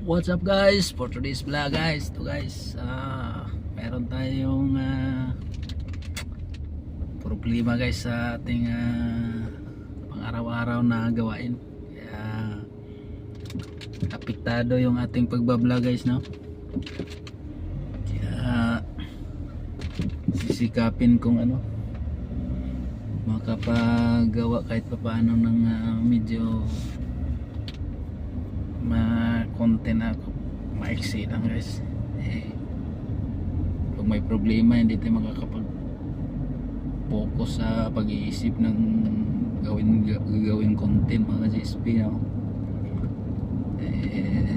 What's up guys? For today's vlog guys, ito guys, meron tayong problema guys sa ating pang-araw-araw na gawain. Kaya apektado yung ating pagbablog guys, no? Kaya sisikapin kung makapagawa kahit papaano ng medyo content ako, maiksi lang guys. Pag may problema hindi tayo makakapag focus sa pag-iisip ng gawin content mga GSP, no?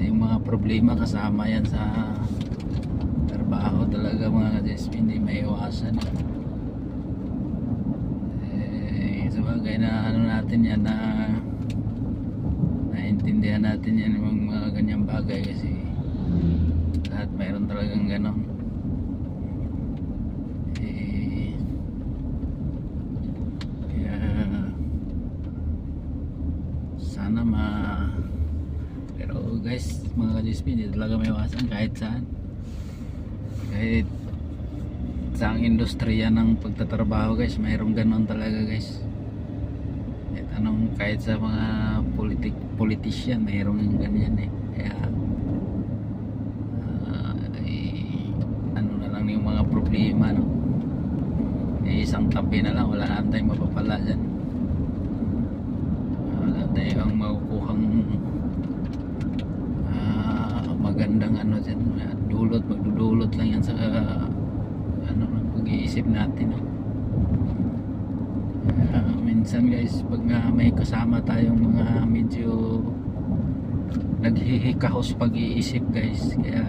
Yung mga problema kasama yan sa trabaho talaga mga GSP, hindi maiwasan. Sabagay na natin yan, na naintindihan natin yan yung mga ganyang bagay kasi lahat mayroon talagang ganon. Kaya sana pero guys mga ka-GSP, hindi talaga may iwasan kahit saan, kahit saang industriya ng pagtatrabaho guys, mayroong ganon talaga guys. Kahit sa mga politician mayroong yung ganyan kaya na lang yung mga problema, no? Isang tabi na lang, wala na tayong mapapala dyan, wala tayong makukuhang magandang dyan, magdudulot lang yan sa ng pag-iisip natin, no? Minsan guys, pag may kasama tayong mga medyo naghihikahos pag-iisip guys, kaya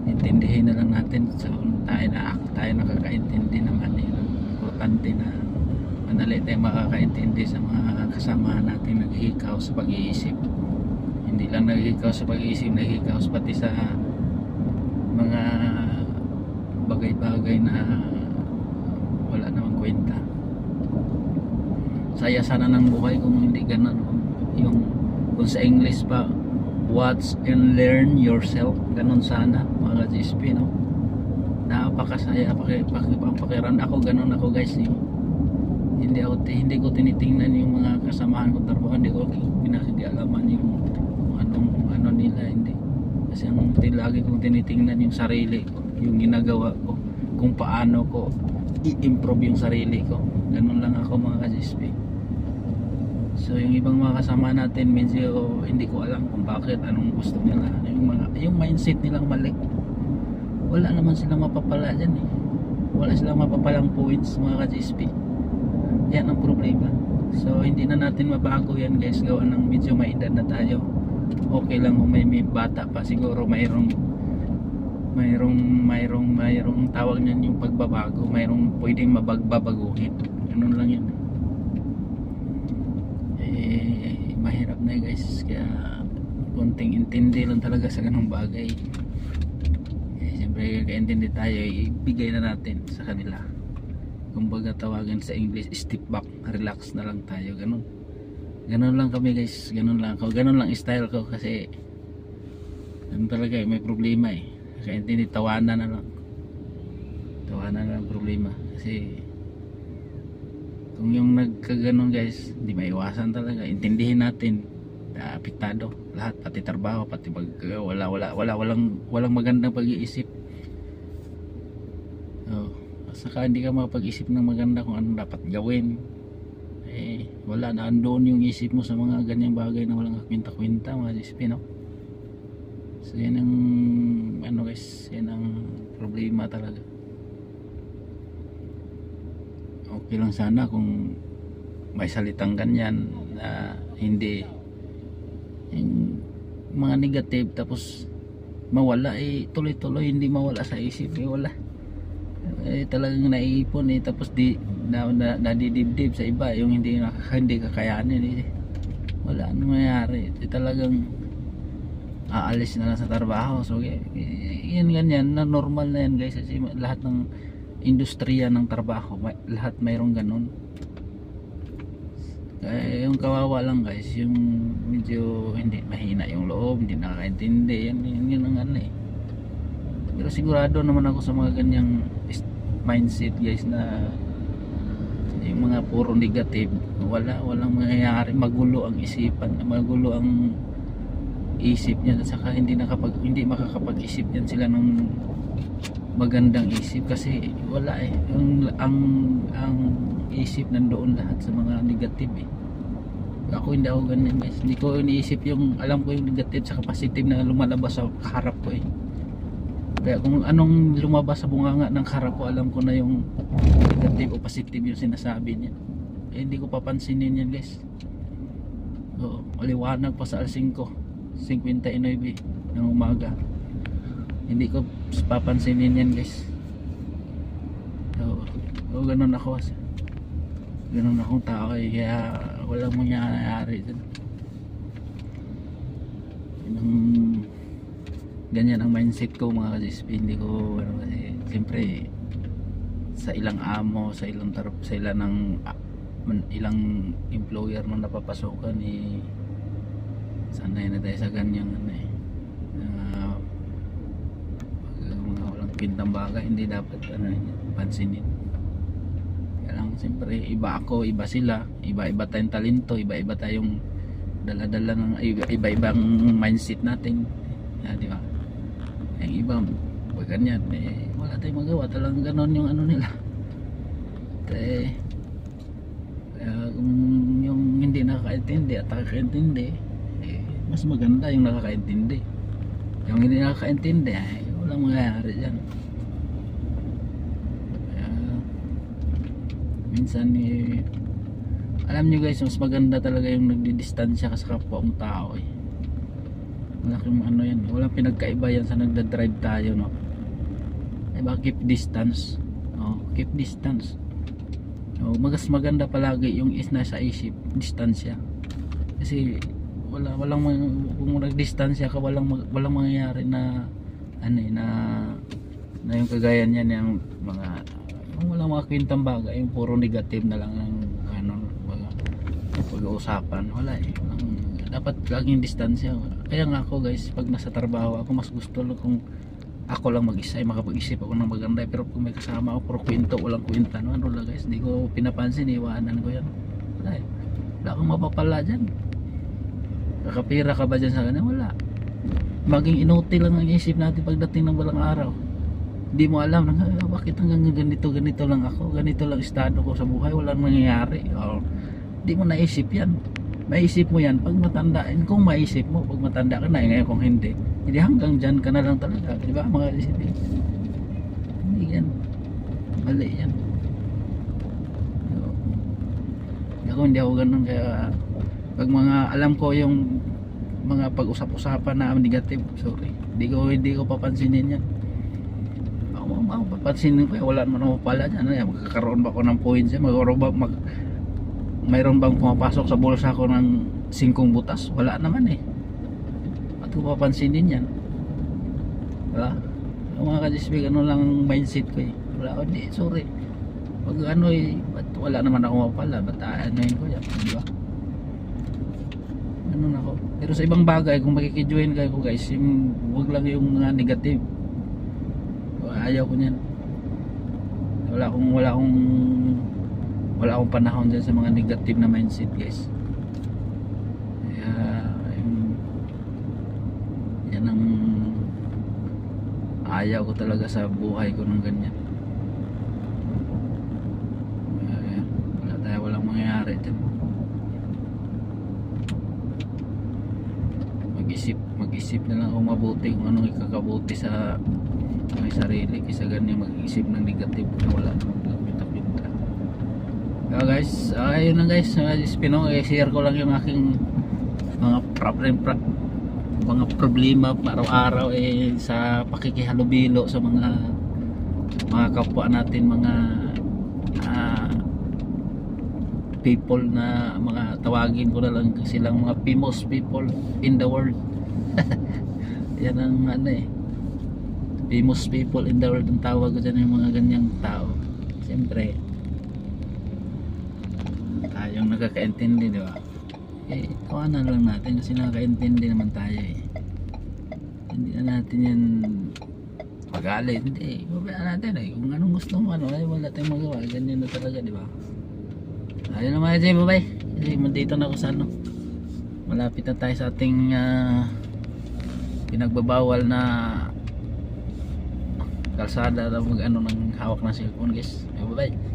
intindihin na lang natin. So tayo nakakaintindi naman, importante na madali tayo makakaintindi sa mga kasama natin naghihikahos sa pag-iisip. Hindi lang naghihikahos sa pag-iisip, naghihikahos pati sa mga bagay-bagay na wala namang kwenta. Saya sana ng buhay kung hindi ganun, kung sa English pa, watch and learn yourself, ganun sana mga GSP, no? Napakasaya pakiramdam ako, ganun ako guys, hindi ko tinitingnan yung mga kasamahan ko trabaho, hindi ko pinakikialaman yung ano nila, hindi, kasi ang lagi kong tinitingnan yung sarili ko, yung ginagawa ko, kung paano ko i-improve yung sarili ko. Ganun lang ako mga ka-GSP. So yung ibang mga kasama natin medyo hindi ko alam kung bakit, anong gusto nila, yung mindset nilang mali. Wala naman silang mapapala dyan, wala silang mapapalang points mga ka-GSP. Yan ang problema. So hindi na natin mabago yan guys, gawa ng medyo may edad na tayo. Okay lang kung may bata pa, siguro mayroong tawag niyan yung pagbabago, mayroong pwedeng mabagbabaguhin, ganun lang yun. Mahirap na guys, kaya konting intindi lang talaga sa ganung bagay. Siyempre kaintindi tayo, ibigay na natin sa kanila. Kumbaga tawagan sa English, step back, relax na lang tayo, ganun lang kami guys, ganun lang style ko, kasi ganun talaga may problema kaintindi, tawanan na lang problema. Kasi kung yung nagkaganon guys, hindi maiwasan talaga, intindihin natin, apektado lahat, pati trabaho, pati walang magandang pag-iisip. Saka hindi ka makapag-isip ng maganda kung anong dapat gawin, wala na, andoon yung isip mo sa mga ganyang bagay na walang kwenta-kwenta mga GSP, no? So yan ang guys, yan ang problema talaga. Okay lang sana kung may salitang ganyan na hindi yung mga negative tapos mawala, tuloy-tuloy, hindi mawala sa isip, wala, talagang naiipon, tapos nadidibdib sa iba yung hindi kakayanin, wala nang mayari, talagang aalis na lang sa trabaho. So yan ganyan na normal na yan guys, kasi lahat ng industriya ng trabaho, lahat mayroong ganun. Kaya yung kawawa lang guys, yung medyo hindi mahina yung loob, hindi nakakaintindi, yan ang ano eh. Pero sigurado naman ako sa mga ganyang mindset guys na yung mga puro negative, walang mangyayari, magulo ang isipan, magulo ang isip niya, at saka hindi makakapag-isip yan sila ng magandang isip kasi wala eh, ang isip nandoon lahat sa mga negative eh. Ako hindi ako ganyan guys, hindi ko iniisip yung, alam ko yung negative sa positive na lumalabas sa kaharap ko eh. Kaya kung anong lumabas sa bunganga ng kaharap ko, alam ko na yung negative o positive yung sinasabi niya. Eh, hindi ko papansinin yan guys. So, maliwanag pa sa 5:59 ng umaga, hindi ko papansinin yan guys. So ganun ako, ganun akong tao eh, kaya walang mangyayari dyan. Ganyan ang mindset ko mga ka-GSP. Hindi ko kasi siyempre sa ilang amo, sa ilang ilang employer na napapasokan eh, sanay na tayo sa ganyang ano eh, mga walang pintang bagay, hindi dapat ano pansinin. Kaya lang siyempre iba ako, iba sila, iba-iba tayong talento, iba-iba tayong dala-dala ng iba-ibang mindset natin, di ba? Yung iba pag ganyan eh, wala tayong magawa, talagang ganon yung ano nila eh. Kaya kung yung hindi nakakaintindi at nakakaintindi eh, mas maganda yung nakakaintindi. Yung hindi nakakaintindi ay walang mangyayari dyan. Kaya minsan eh, alam nyo guys, mas maganda talaga yung nagdidistansya ka sa kapwa mong tao eh. Malaking ano yan, walang pinagkaiba yan sa nagdadrive tayo, no? Diba, keep distance, keep distance. Mas maganda palagi yung nasa isip, distansya. Kasi walang kung nagdistansya ka, walang mangyayari na ano eh, na yung kagaya niyan, yung mga walang mga kwentang bagay, yung puro negative na lang ng ano, pag-uusapan, wala eh. Dapat laging distansya. Kaya nga ako guys, pag nasa trabaho ako, mas gusto lang kung ako lang mag-isa ay makapag-isip ako ng maganda. Pero kung may kasama ako, puro kwento, walang kwenta, ano lang guys, hindi ko pinapansin, iwanan ko yan. Wala kang mapapala dyan. Kakapira ka ba dyan sa kanya? Wala. Maging inutil lang ang isip natin pagdating ng balang araw. Hindi mo alam bakit hanggang ganito lang ako, ganito lang estado ko sa buhay, walang nangyayari. Hindi mo naisip yan. Maisip mo yan pag matandaan. Kung maisip mo pag matanda ka na, ngayon kung hindi hanggang dyan ka na lang talaga, di ba mga isipin? Hindi yan, mali yan. Hindi ako ganun. Kaya pag mga alam ko yung mga pag-usap-usapan na negative, sorry, hindi ko papansinin yan. Ako papansinin ko, wala naman ako pala dyan. Magkakaroon ba ako ng points yan? Mayroon bang pumapasok sa bulsa ko ng 5 butas? Wala naman eh. Ba't ko papansinin yan? Diba? Ang mga ka-GSP, ano lang mindset ko eh. Wala ko, hindi, sorry. Pag ano eh, ba't wala naman ako mapala? Ba't aanoin ko yan? Diba? Ganun ako. Pero sa ibang bagay, kung makikijoin kayo guys, huwag lang yung mga negative. Ayaw ko niyan. Wala akong panahon dyan sa mga negative na mindset guys. Kaya yan ang ayaw ko talaga sa buhay ko ng ganyan. Kaya walang mangyayari dyan. Mag-isip na lang ako mabuti kung anong ikakabuti sa may sarili, kaysa ganyan mag-isip ng negative na wala namang pinta-pinta. Kaya guys, ayun lang guys, share ko lang yung aking mga problema araw-araw eh, sa pakikihalubilo sa mga kapwa natin, mga people na mga tawagin ko na lang silang mga famous people in the world. Yan ang ano eh, famous people in the world ang tawag ko dyan, yung mga ganyang tao. Siyempre tayong nakakaintindi, di ba? Eh, kawanan lang natin kasi nakakaintindi naman tayo eh. Hindi na natin yan magalit, hindi. Babayaan natin eh. Kung anong gusto mo, ano, ay wala tayong magawa. Ganyan na talaga, di ba? Ayun naman kasi, bye-bye. Kasi dito na ako sa ano. Malapit na tayo sa ating pinagbabawal na kalsada na mag ano ng hawak ng cellphone guys. Bye-bye.